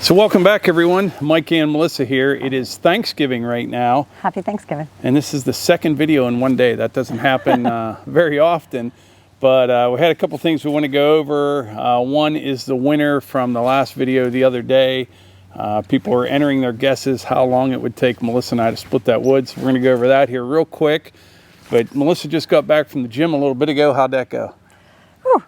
So welcome back, everyone. Mike and Melissa here. It is Thanksgiving right now. Happy Thanksgiving. And this is the second video in one day. That doesn't happen very often. But we had a couple things we want to go over. One is the winner from the last video the other day. People were entering their guesses how long it would take Melissa and I to split that wood. So we're going to go over that here real quick. But Melissa just got back from the gym a little bit ago. How'd that go? Whew,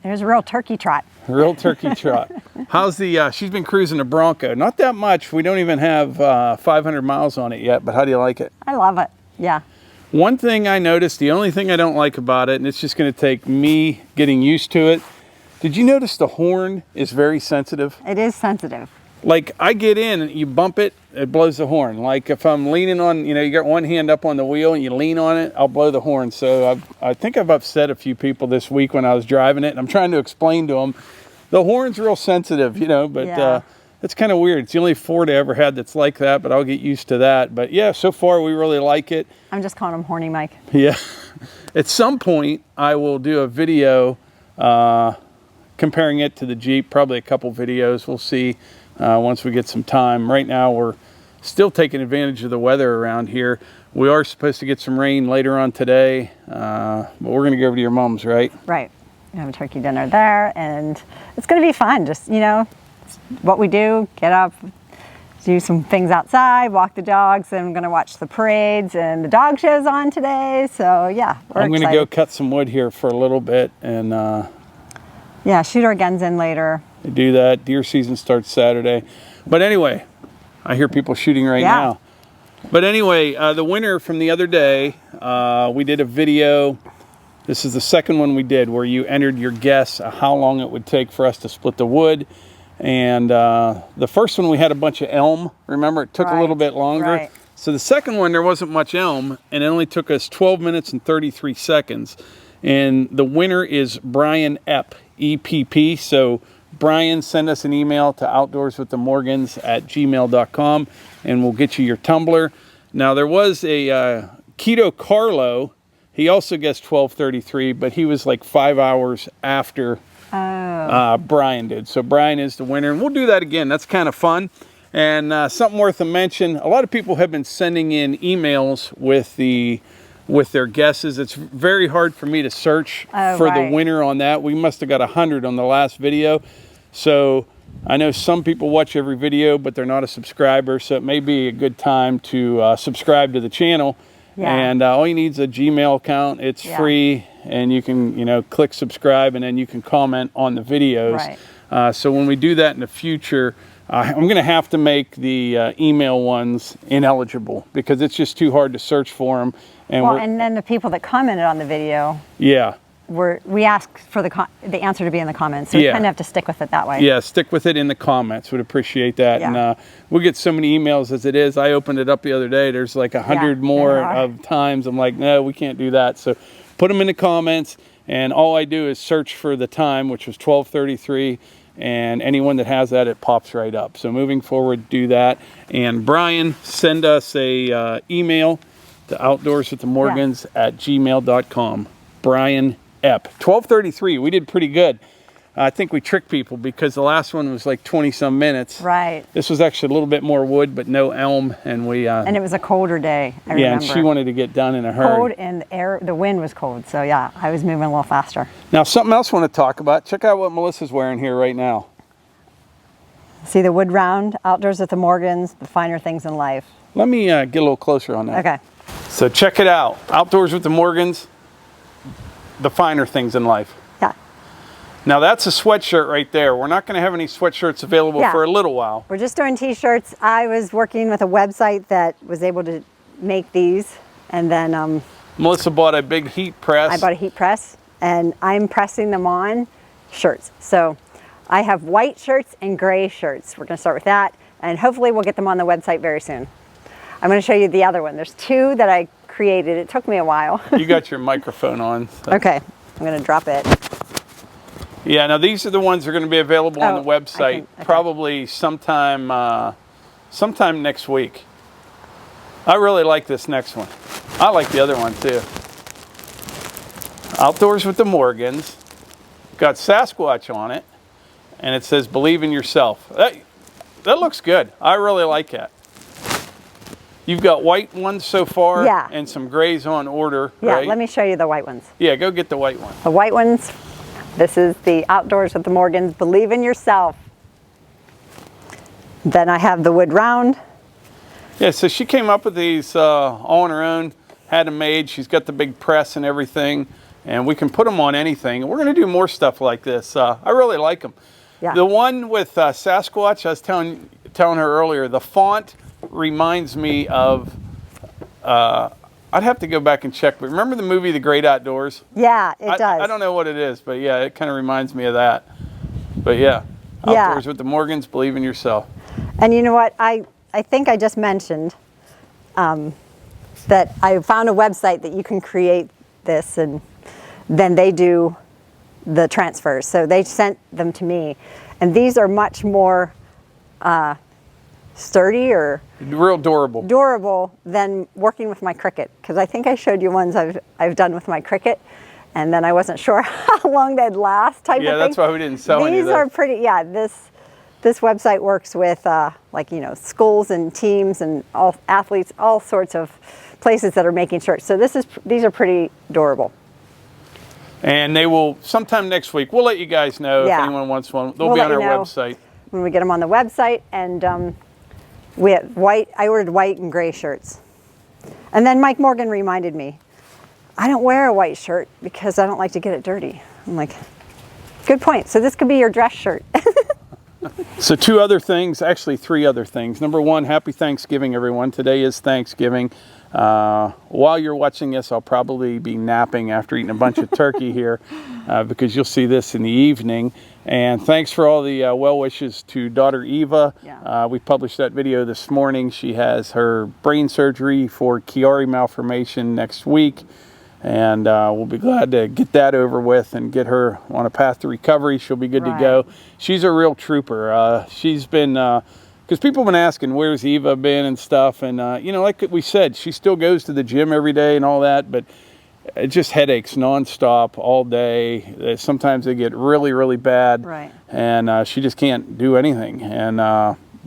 there's a real turkey trot. Real turkey trot. How's the, she's been cruising a Bronco. Not that much. We don't even have 500 miles on it yet, but how do you like it? I love it, yeah. One thing I noticed, the only thing I don't like about it, and it's just going to take me getting used to it. Did you notice the horn is very sensitive? It is sensitive. Like I get in and you bump it, it blows the horn. Like if I'm leaning on, you know, you got one hand up on the wheel and you lean on it, I'll blow the horn. So I think I've upset a few people this week when I was driving it, and I'm trying to explain to them, the horn's real sensitive, you know, but yeah. It's kind of weird. It's the only Ford I ever had that's like that, but I'll get used to that. But yeah, so far we really like it. I'm just calling him Horny Mike. Yeah. At some point I will do a video comparing it to the Jeep, probably a couple videos. We'll see once we get some time. Right now we're still taking advantage of the weather around here. We are supposed to get some rain later on today, but we're going to go over to your mom's, right? Right. We have a turkey dinner there, and it's going to be fun. Just, you know, what we do, get up, do some things outside, walk the dogs, and I'm going to watch the parades, and the dog show's on today. So yeah, I'm going to go cut some wood here for a little bit and yeah, shoot our guns in later. Do that. Deer season starts Saturday. But anyway, I hear people shooting right now. But anyway, the winner from the other day, we did a video. This is the second one we did where you entered your guess how long it would take for us to split the wood. And the first one we had a bunch of elm. Remember, it took a little bit longer. Right. So the second one, there wasn't much elm, and it only took us 12 minutes and 33 seconds. And the winner is Brian Epp, E-P-P. So Brian, send us an email to outdoorswiththemorgans@gmail.com, and we'll get you your tumbler. Now, there was a Keto Carlo. He also guessed 12:33, but he was like 5 hours after Brian did. So Brian is the winner, and we'll do that again. That's kind of fun. And something worth a mention, a lot of people have been sending in emails with their guesses. It's very hard for me to search for the winner on that. We must have got 100 on the last video. So I know some people watch every video, but they're not a subscriber. So it may be a good time to subscribe to the channel. Yeah. And all you need is a Gmail account. It's free, and you can, you know, click subscribe, and then you can comment on the videos. Right. So when we do that in the future, I'm going to have to make the email ones ineligible because it's just too hard to search for them. And then the people that commented on the video, we ask for the answer to be in the comments, so we kind of have to stick with it that way. Yeah, stick with it in the comments. Would appreciate that. Yeah. And we get so many emails as it is. I opened it up the other day. There's like 100 more of times. I'm like, no, we can't do that. So put them in the comments, and all I do is search for the time, which was 12:33. And anyone that has that, it pops right up. So moving forward, do that. And Brian, send us a email to outdoorswiththemorgans@gmail.com. Brian Epp. 12:33. We did pretty good. I think we tricked people because the last one was like 20-some minutes. Right. This was actually a little bit more wood, but no elm, and we. And it was a colder day. I remember. And she wanted to get done in a hurry. Cold, and the wind was cold, so yeah, I was moving a little faster. Now, something else I want to talk about. Check out what Melissa's wearing here right now. See the wood round, Outdoors with the Morgans, the finer things in life. Let me get a little closer on that. Okay. So check it out. Outdoors with the Morgans, the finer things in life. Yeah. Now that's a sweatshirt right there. We're not going to have any sweatshirts available for a little while. We're just doing t-shirts. I was working with a website that was able to make these, and then Melissa bought a big heat press. I bought a heat press, and I'm pressing them on shirts. So I have white shirts and gray shirts. We're going to start with that, and hopefully we'll get them on the website very soon. I'm going to show you the other one. There's two that I created. It took me a while. You got your microphone on. So. Okay, I'm going to drop it. Yeah, now these are the ones that are going to be available on the website probably sometime next week. I really like this next one. I like the other one too. Outdoors with the Morgans. Got Sasquatch on it, and it says "Believe in yourself." that looks good. I really like that. You've got white ones so far, yeah, and some grays on order, yeah, right? let me show you the white ones. Yeah, go get the white one. The white ones, this is the Outdoors with the Morgans, Believe in Yourself. Then I have the wood round. Yeah, so she came up with these all on her own, had them made. She's got the big press and everything, and we can put them on anything. And we're going to do more stuff like this. I really like them. Yeah. The one with Sasquatch, I was telling her earlier, the font reminds me of, I'd have to go back and check, but remember the movie The Great Outdoors? Yeah, it does. I don't know what it is, but yeah, it kind of reminds me of that. But yeah, Outdoors with the Morgans, Believe in Yourself. And you know what, I think I just mentioned that I found a website that you can create this, and then they do the transfers. So they sent them to me, and these are much more sturdy or real durable than working with my Cricut, because I think I showed you ones I've done with my Cricut, and then I wasn't sure how long they'd last type of thing. Yeah, that's why we didn't sell any of these. These are pretty, yeah, this website works with like, you know, schools and teams and all athletes, all sorts of places that are making shirts. So these are pretty durable. And they will, sometime next week, we'll let you guys know if anyone wants one. They'll be on our website. When we get them on the website. And we had white, I ordered white and gray shirts. And then Mike Morgan reminded me, I don't wear a white shirt because I don't like to get it dirty. I'm like, good point. So this could be your dress shirt. So 2 other things, actually 3 other things. Number 1, happy Thanksgiving, everyone. Today is Thanksgiving. While you're watching this, I'll probably be napping after eating a bunch of turkey here because you'll see this in the evening. And thanks for all the well wishes to daughter Eva. Yeah. We published that video this morning. She has her brain surgery for Chiari malformation next week. And we'll be glad to get that over with and get her on a path to recovery. She'll be good to go. She's a real trooper. She's been, because people have been asking, where's Eva been and stuff. And, you know, like we said, she still goes to the gym every day and all that, but it just headaches nonstop all day. Sometimes they get really, really bad. Right. And she just can't do anything. And,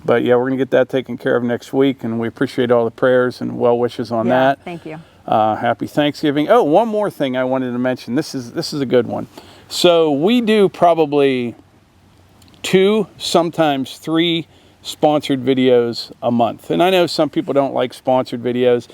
but yeah, we're going to get that taken care of next week. And we appreciate all the prayers and well wishes on that. Thank you. Happy Thanksgiving. Oh, one more thing I wanted to mention. This is a good one. So we do probably 2, sometimes 3 sponsored videos a month. And I know some people don't like sponsored videos,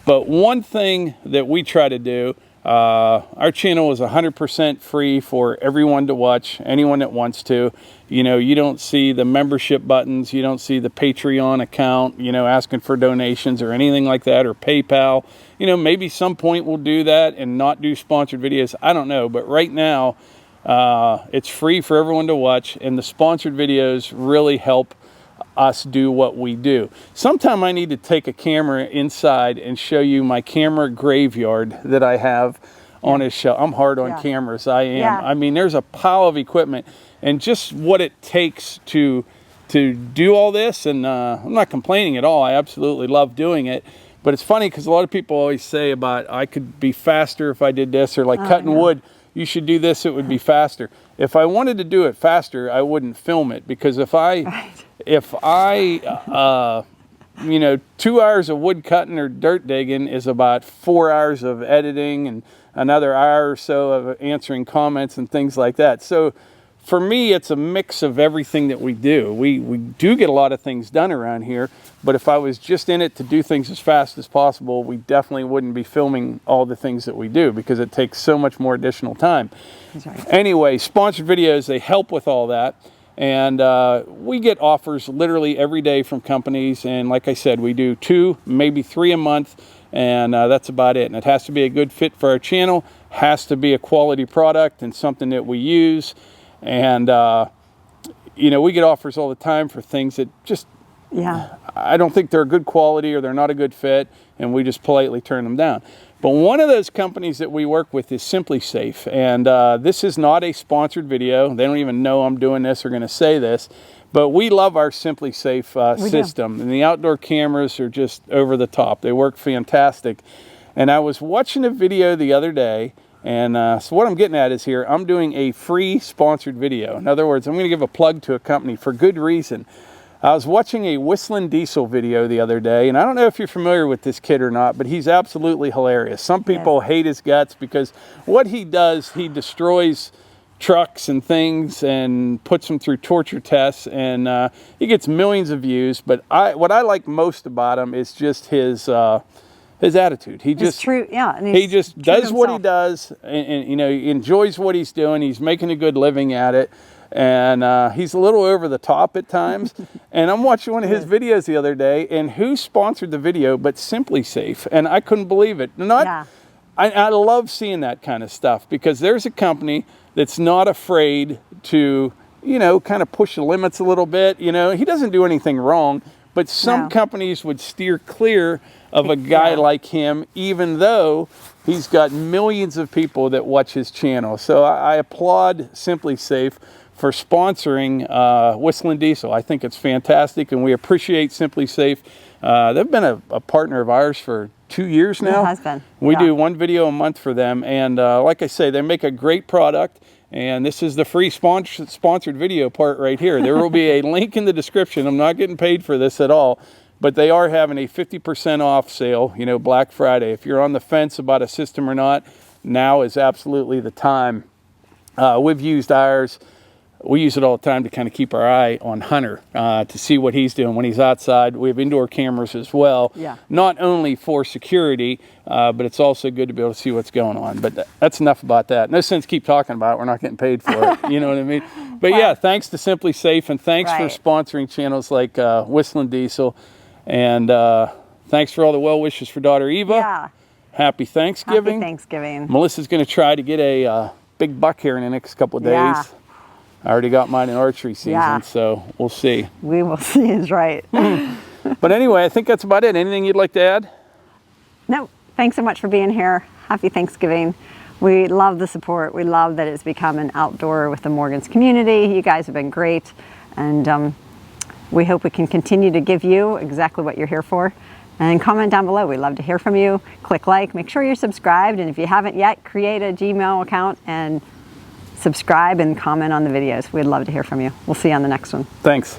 but one thing that we try to do, our channel is 100% free for everyone to watch, anyone that wants to. You know, you don't see the membership buttons, you don't see the Patreon account, you know, asking for donations or anything like that, or PayPal. You know, maybe some point we'll do that and not do sponsored videos. I don't know, but right now it's free for everyone to watch, and the sponsored videos really help us do what we do. Sometime I need to take a camera inside and show you my camera graveyard that I have on a shelf. I'm hard on cameras. I am. I mean, there's a pile of equipment, and just what it takes to do all this. And I'm not complaining at all. I absolutely love doing it. But it's funny because a lot of people always say about, I could be faster if I did this, or like cutting wood, you should do this, it would be faster. If I wanted to do it faster, I wouldn't film it, because if I you know, 2 hours of wood cutting or dirt digging is about 4 hours of editing and another hour or so of answering comments and things like that. So for me, it's a mix of everything that we do. We do get a lot of things done around here, but if I was just in it to do things as fast as possible, we definitely wouldn't be filming all the things that we do, because it takes so much more additional time. That's right. Anyway, sponsored videos, they help with all that. And we get offers literally every day from companies. And like I said, we do 2, maybe 3 a month. And that's about it. And it has to be a good fit for our channel, has to be a quality product and something that we use. And, you know, we get offers all the time for things that just, I don't think they're good quality, or they're not a good fit, and we just politely turn them down. But one of those companies that we work with is Simply Safe. And this is not a sponsored video. They don't even know I'm doing this or going to say this. But we love our Simply Safe system. And the outdoor cameras are just over the top. They work fantastic. And I was watching a video the other day. And so what I'm getting at is here, I'm doing a free sponsored video. In other words, I'm going to give a plug to a company for good reason. I was watching a Whistling Diesel video the other day, and I don't know if you're familiar with this kid or not, but he's absolutely hilarious. Some people hate his guts because what he does, he destroys trucks and things and puts them through torture tests, and he gets millions of views. But what I like most about him is just his attitude. He just true, yeah. And he just does what he does, and you know, he enjoys what he's doing. He's making a good living at it. And he's a little over the top at times. And I'm watching one of his videos the other day, and who sponsored the video but Simply Safe? And I couldn't believe it. I love seeing that kind of stuff, because there's a company that's not afraid to, you know, kind of push the limits a little bit. You know, he doesn't do anything wrong, but some companies would steer clear of a guy like him, even though he's got millions of people that watch his channel. So I applaud Simply Safe for sponsoring Whistling Diesel. I think it's fantastic, and we appreciate Simply Safe. They've been a partner of ours for 2 years now. It has been. We do one video a month for them, and like I say, they make a great product, and this is the free sponsored video part right here. There will be a link in the description. I'm not getting paid for this at all, but they are having a 50% off sale, you know, Black Friday. If you're on the fence about a system or not, now is absolutely the time. We've used ours. We use it all the time to kind of keep our eye on Hunter, to see what he's doing when he's outside. We have indoor cameras as well, not only for security, but it's also good to be able to see what's going on. But that's enough about that. No sense keep talking about it. We're not getting paid for it. You know what I mean? But yeah, thanks to Simply Safe, and thanks for sponsoring channels like Whistling Diesel. And thanks for all the well wishes for daughter Eva. Happy Thanksgiving. Happy Thanksgiving. Melissa's going to try to get a big buck here in the next couple of days. I already got mine in archery season, so we'll see. We will see is right. But anyway, I think that's about it. Anything you'd like to add? No, thanks so much for being here. Happy Thanksgiving. We love the support. We love that it's become an outdoor with the Morgan's community. You guys have been great, and we hope we can continue to give you exactly what you're here for. And comment down below. We'd love to hear from you. Click like, make sure you're subscribed, and if you haven't yet, create a Gmail account and subscribe and comment on the videos. We'd love to hear from you. We'll see you on the next one. Thanks.